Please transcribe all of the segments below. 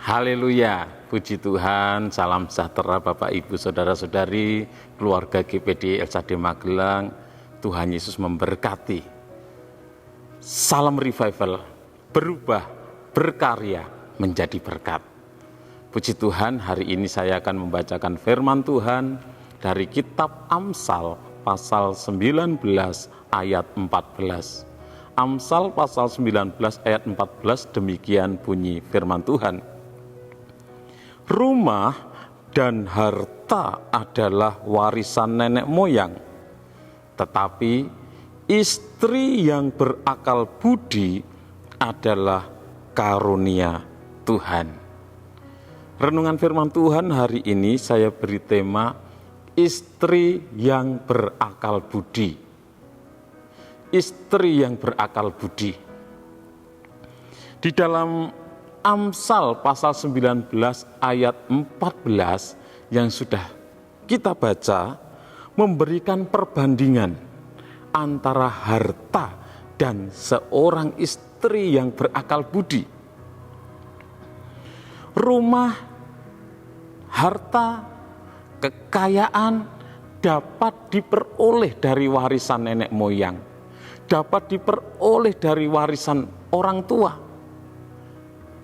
Haleluya, puji Tuhan, salam sejahtera Bapak Ibu Saudara-saudari, keluarga GPD LSAD Magelang. Tuhan Yesus memberkati. Salam revival, berubah, berkarya, menjadi berkat. Puji Tuhan, hari ini saya akan membacakan firman Tuhan dari kitab Amsal pasal 19 ayat 14. Amsal pasal 19 ayat 14, demikian bunyi firman Tuhan. Rumah dan harta adalah warisan nenek moyang, tetapi istri yang berakal budi adalah karunia Tuhan. Renungan firman Tuhan hari ini saya beri tema istri yang berakal budi. Istri yang berakal budi. Di dalam Amsal pasal 19 ayat 14 yang sudah kita baca memberikan perbandingan antara harta dan seorang istri yang berakal budi. Rumah, harta, kekayaan dapat diperoleh dari warisan nenek moyang, dapat diperoleh dari warisan orang tua,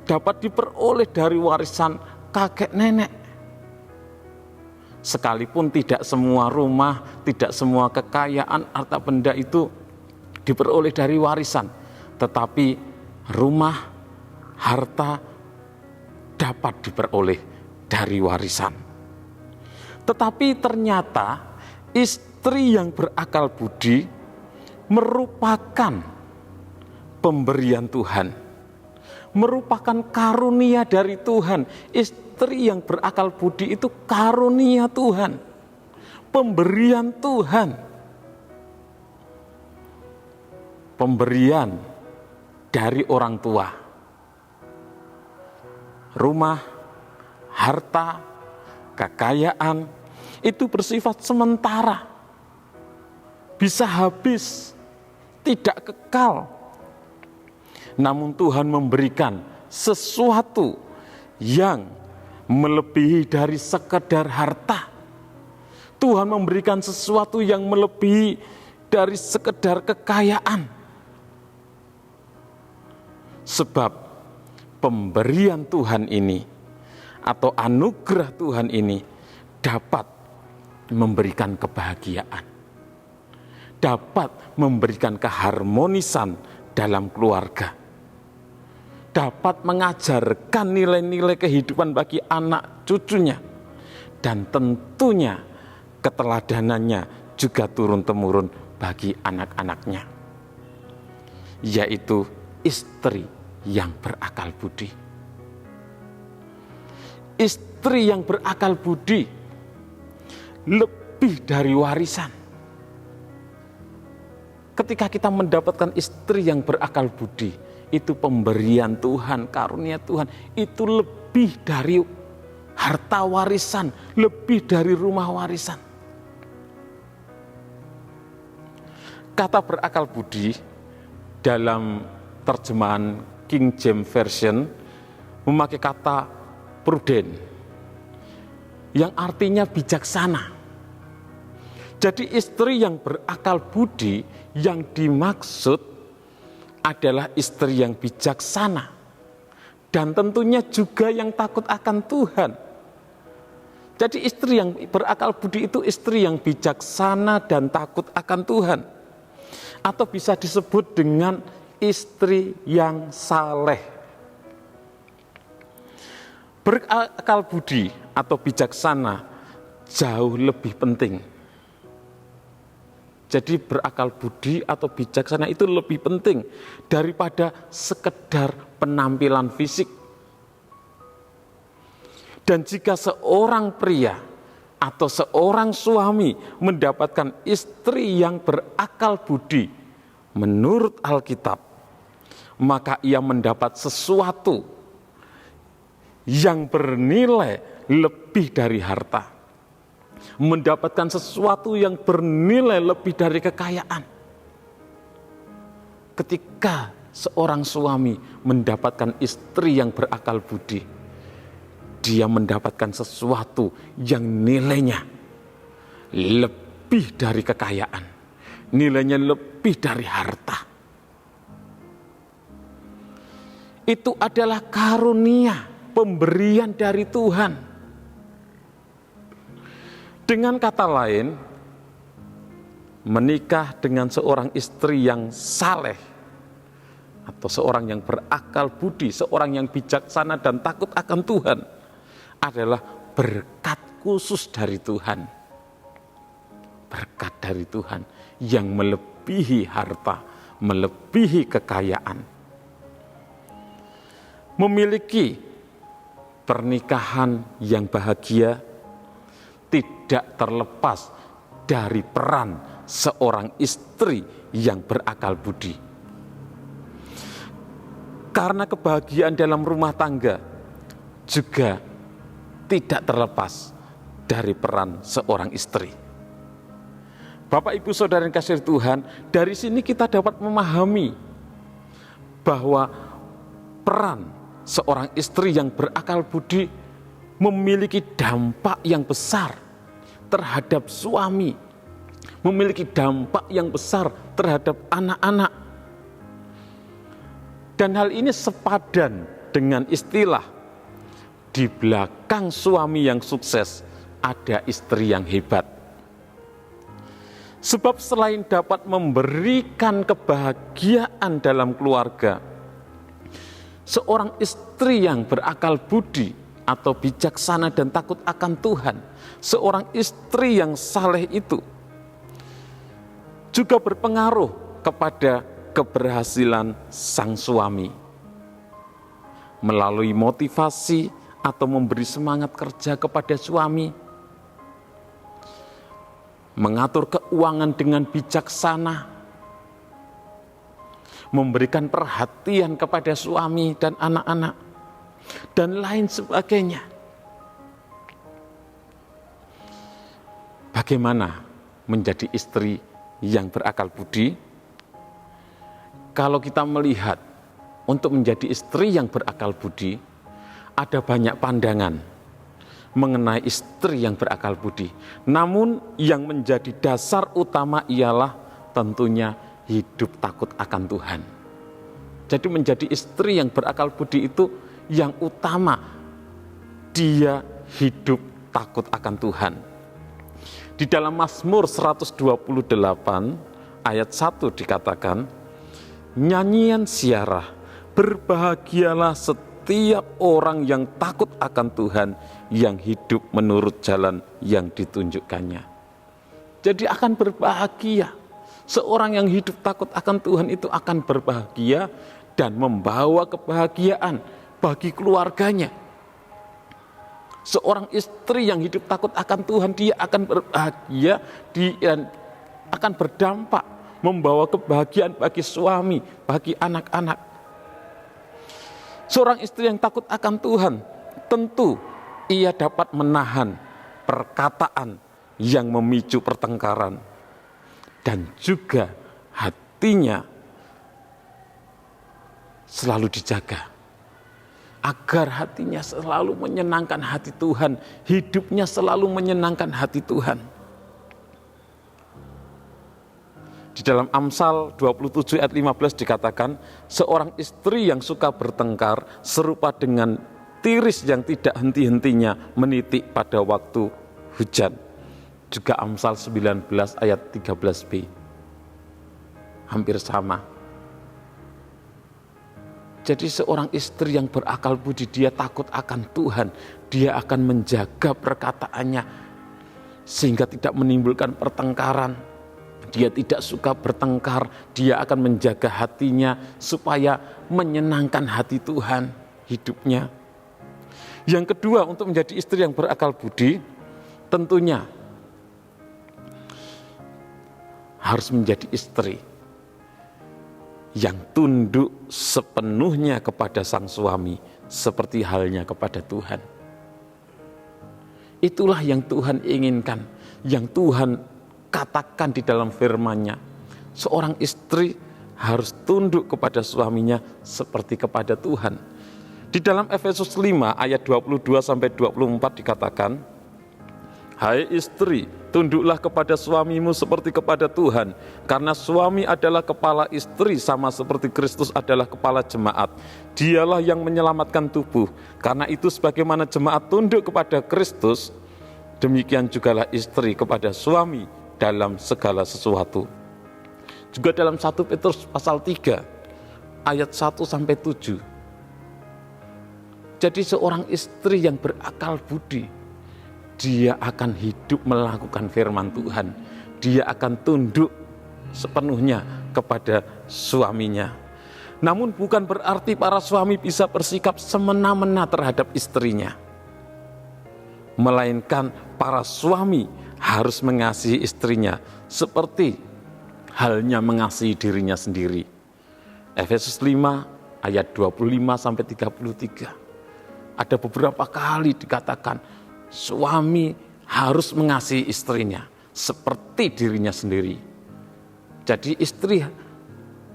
dapat diperoleh dari warisan kakek nenek. Sekalipun tidak semua rumah, tidak semua kekayaan, harta benda itu diperoleh dari warisan, tetapi rumah, harta dapat diperoleh dari warisan. Tetapi ternyata istri yang berakal budi merupakan pemberian Tuhan, merupakan karunia dari Tuhan. Istri yang berakal budi itu karunia Tuhan, pemberian Tuhan, pemberian dari orang tua. Rumah, harta, kekayaan itu bersifat sementara, bisa habis, tidak kekal. Namun Tuhan memberikan sesuatu yang melebihi dari sekedar harta. Tuhan memberikan sesuatu yang melebihi dari sekedar kekayaan. Sebab pemberian Tuhan ini atau anugerah Tuhan ini dapat memberikan kebahagiaan, dapat memberikan keharmonisan dalam keluarga, dapat mengajarkan nilai-nilai kehidupan bagi anak cucunya, dan tentunya keteladanannya juga turun-temurun bagi anak-anaknya, yaitu istri yang berakal budi. Istri yang berakal budi lebih dari warisan. Ketika kita mendapatkan istri yang berakal budi, itu pemberian Tuhan, karunia Tuhan, itu lebih dari harta warisan, lebih dari rumah warisan. Kata berakal budi dalam terjemahan King James Version memakai kata prudent, yang artinya bijaksana. Jadi istri yang berakal budi yang dimaksud adalah istri yang bijaksana, dan tentunya juga yang takut akan Tuhan. Jadi istri yang berakal budi itu istri yang bijaksana dan takut akan Tuhan, atau bisa disebut dengan istri yang saleh. Berakal budi atau bijaksana jauh lebih penting. Jadi berakal budi atau bijaksana itu lebih penting daripada sekedar penampilan fisik. Dan jika seorang pria atau seorang suami mendapatkan istri yang berakal budi menurut Alkitab, maka ia mendapat sesuatu yang bernilai lebih dari harta, mendapatkan sesuatu yang bernilai lebih dari kekayaan. Ketika seorang suami mendapatkan istri yang berakal budi, dia mendapatkan sesuatu yang nilainya lebih dari kekayaan, nilainya lebih dari harta. Itu adalah karunia, pemberian dari Tuhan. Dengan kata lain, menikah dengan seorang istri yang saleh atau seorang yang berakal budi, seorang yang bijaksana dan takut akan Tuhan adalah berkat khusus dari Tuhan. Berkat dari Tuhan yang melebihi harta, melebihi kekayaan. Memiliki pernikahan yang bahagia tidak terlepas dari peran seorang istri yang berakal budi. Karena kebahagiaan dalam rumah tangga juga tidak terlepas dari peran seorang istri. Bapak, Ibu, Saudara yang kasih Tuhan, dari sini kita dapat memahami bahwa peran seorang istri yang berakal budi memiliki dampak yang besar terhadap suami, memiliki dampak yang besar terhadap anak-anak. Dan hal ini sepadan dengan istilah di belakang suami yang sukses ada istri yang hebat. Sebab selain dapat memberikan kebahagiaan dalam keluarga, seorang istri yang berakal budi atau bijaksana dan takut akan Tuhan, seorang istri yang saleh itu juga berpengaruh kepada keberhasilan sang suami melalui motivasi atau memberi semangat kerja kepada suami, mengatur keuangan dengan bijaksana, memberikan perhatian kepada suami dan anak-anak, dan lain sebagainya. Bagaimana menjadi istri yang berakal budi? Kalau kita melihat untuk menjadi istri yang berakal budi, ada banyak pandangan mengenai istri yang berakal budi. Namun yang menjadi dasar utama ialah tentunya hidup takut akan Tuhan. Jadi menjadi istri yang berakal budi itu yang utama, dia hidup takut akan Tuhan. Di dalam Mazmur 128 ayat 1 dikatakan, nyanyian siarah, berbahagialah setiap orang yang takut akan Tuhan, yang hidup menurut jalan yang ditunjukkannya. Jadi akan berbahagia. Seorang yang hidup takut akan Tuhan itu akan berbahagia dan membawa kebahagiaan bagi keluarganya. Seorang istri yang hidup takut akan Tuhan, dia akan berbahagia, dia akan berdampak membawa kebahagiaan bagi suami, bagi anak-anak. Seorang istri yang takut akan Tuhan, tentu ia dapat menahan perkataan yang memicu pertengkaran, dan juga hatinya selalu dijaga agar hatinya selalu menyenangkan hati Tuhan, hidupnya selalu menyenangkan hati Tuhan. Di dalam Amsal 27 ayat 15 dikatakan, seorang istri yang suka bertengkar serupa dengan tiris yang tidak henti-hentinya menitik pada waktu hujan. Juga Amsal 19 ayat 13b. Hampir sama. Jadi seorang istri yang berakal budi, dia takut akan Tuhan, dia akan menjaga perkataannya sehingga tidak menimbulkan pertengkaran. Dia tidak suka bertengkar, dia akan menjaga hatinya supaya menyenangkan hati Tuhan hidupnya. Yang kedua, untuk menjadi istri yang berakal budi, tentunya harus menjadi istri yang tunduk sepenuhnya kepada sang suami, seperti halnya kepada Tuhan. Itulah yang Tuhan inginkan, yang Tuhan katakan di dalam firman-Nya. Seorang istri harus tunduk kepada suaminya seperti kepada Tuhan. Di dalam Efesus 5 ayat 22-24 dikatakan, "Hai istri, tunduklah kepada suamimu seperti kepada Tuhan, karena suami adalah kepala istri sama seperti Kristus adalah kepala jemaat. Dialah yang menyelamatkan tubuh. Karena itu sebagaimana jemaat tunduk kepada Kristus, demikian jugalah istri kepada suami dalam segala sesuatu." Juga dalam 1 Petrus pasal 3 ayat 1-7. Jadi seorang istri yang berakal budi, dia akan hidup melakukan firman Tuhan. Dia akan tunduk sepenuhnya kepada suaminya. Namun bukan berarti para suami bisa bersikap semena-mena terhadap istrinya. Melainkan para suami harus mengasihi istrinya seperti halnya mengasihi dirinya sendiri. Efesus 5 ayat 25-33. Ada beberapa kali dikatakan suami harus mengasihi istrinya seperti dirinya sendiri. Jadi istri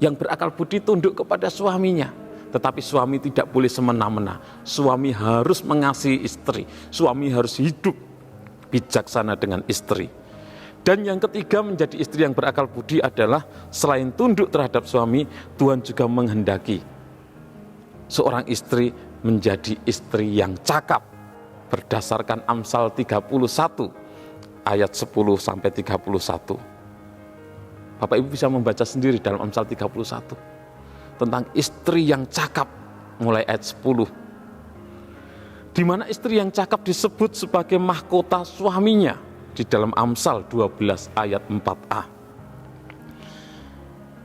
yang berakal budi tunduk kepada suaminya, tetapi suami tidak boleh semena-mena. Suami harus mengasihi istri, suami harus hidup bijaksana dengan istri. Dan yang ketiga, menjadi istri yang berakal budi adalah selain tunduk terhadap suami, Tuhan juga menghendaki seorang istri menjadi istri yang cakap berdasarkan Amsal 31 ayat 10-31. Bapak Ibu bisa membaca sendiri dalam Amsal 31 tentang istri yang cakap mulai ayat 10, di mana istri yang cakap disebut sebagai mahkota suaminya di dalam Amsal 12 ayat 4a.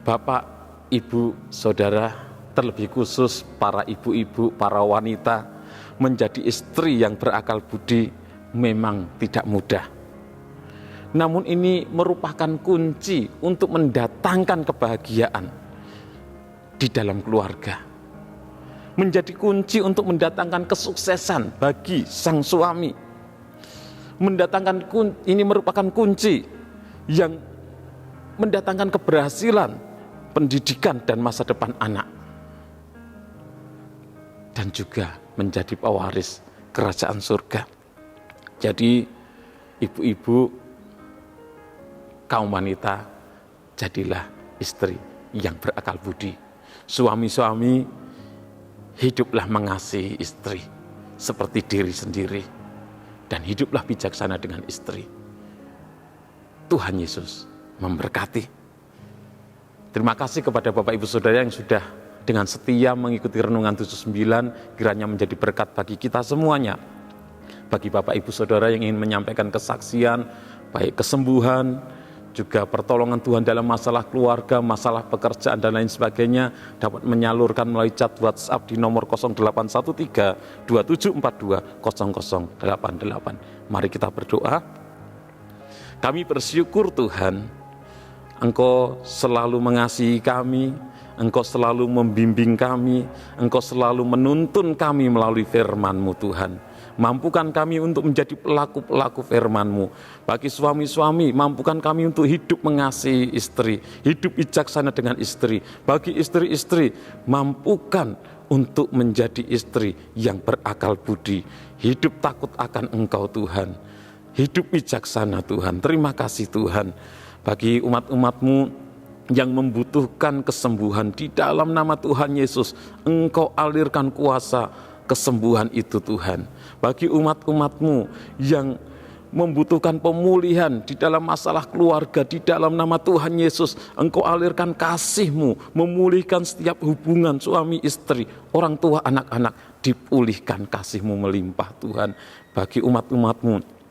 Bapak, Ibu, Saudara, terlebih khusus para ibu-ibu, para wanita, menjadi istri yang berakal budi memang tidak mudah. Namun ini merupakan kunci untuk mendatangkan kebahagiaan di dalam keluarga. Menjadi kunci untuk mendatangkan kesuksesan bagi sang suami. Ini merupakan kunci yang mendatangkan keberhasilan pendidikan dan masa depan anak. Dan juga menjadi pewaris kerajaan surga. Jadi ibu-ibu, kaum wanita, jadilah istri yang berakal budi. Suami-suami, hiduplah mengasihi istri seperti diri sendiri, dan hiduplah bijaksana dengan istri. Tuhan Yesus memberkati. Terima kasih kepada Bapak Ibu Saudara yang sudah dengan setia mengikuti renungan 79, kiranya menjadi berkat bagi kita semuanya. Bagi Bapak Ibu Saudara yang ingin menyampaikan kesaksian, baik kesembuhan, juga pertolongan Tuhan dalam masalah keluarga, masalah pekerjaan dan lain sebagainya, dapat menyalurkan melalui chat WhatsApp di nomor 0813 2742 0088. Mari kita berdoa. Kami bersyukur Tuhan, Engkau selalu mengasihi kami, Engkau selalu membimbing kami, Engkau selalu menuntun kami melalui firman-Mu Tuhan. Mampukan kami untuk menjadi pelaku-pelaku firman-Mu. Bagi suami-suami, mampukan kami untuk hidup mengasihi istri, hidup bijaksana dengan istri. Bagi istri-istri, mampukan untuk menjadi istri yang berakal budi, hidup takut akan Engkau Tuhan, hidup bijaksana Tuhan. Terima kasih Tuhan. Bagi umat-umat-Mu yang membutuhkan kesembuhan, di dalam nama Tuhan Yesus, Engkau alirkan kuasa kesembuhan itu Tuhan. Bagi umat-umat-Mu yang membutuhkan pemulihan di dalam masalah keluarga, di dalam nama Tuhan Yesus, Engkau alirkan kasih-Mu, memulihkan setiap hubungan suami istri, orang tua anak-anak, dipulihkan kasih-Mu melimpah Tuhan. Bagi umat-umat-Mu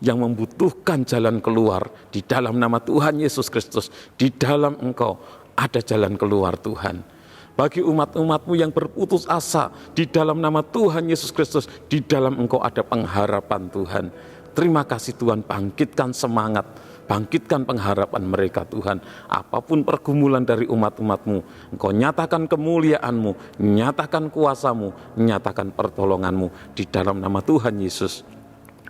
yang membutuhkan jalan keluar, di dalam nama Tuhan Yesus Kristus, di dalam Engkau ada jalan keluar Tuhan. Bagi umat-umat-Mu yang berputus asa, di dalam nama Tuhan Yesus Kristus, di dalam Engkau ada pengharapan Tuhan. Terima kasih Tuhan, bangkitkan semangat, bangkitkan pengharapan mereka Tuhan. Apapun pergumulan dari umat-umat-Mu, Engkau nyatakan kemuliaan-Mu, nyatakan kuasa-Mu, nyatakan pertolongan-Mu di dalam nama Tuhan Yesus.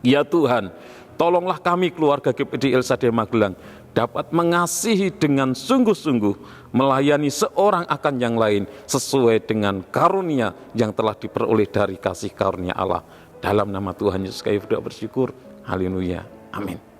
Ya Tuhan, tolonglah kami keluarga GPD El Shaddai Magelang dapat mengasihi dengan sungguh-sungguh, melayani seorang akan yang lain sesuai dengan karunia yang telah diperoleh dari kasih karunia Allah. Dalam nama Tuhan Yesus kami berdoa bersyukur. Haleluya. Amin.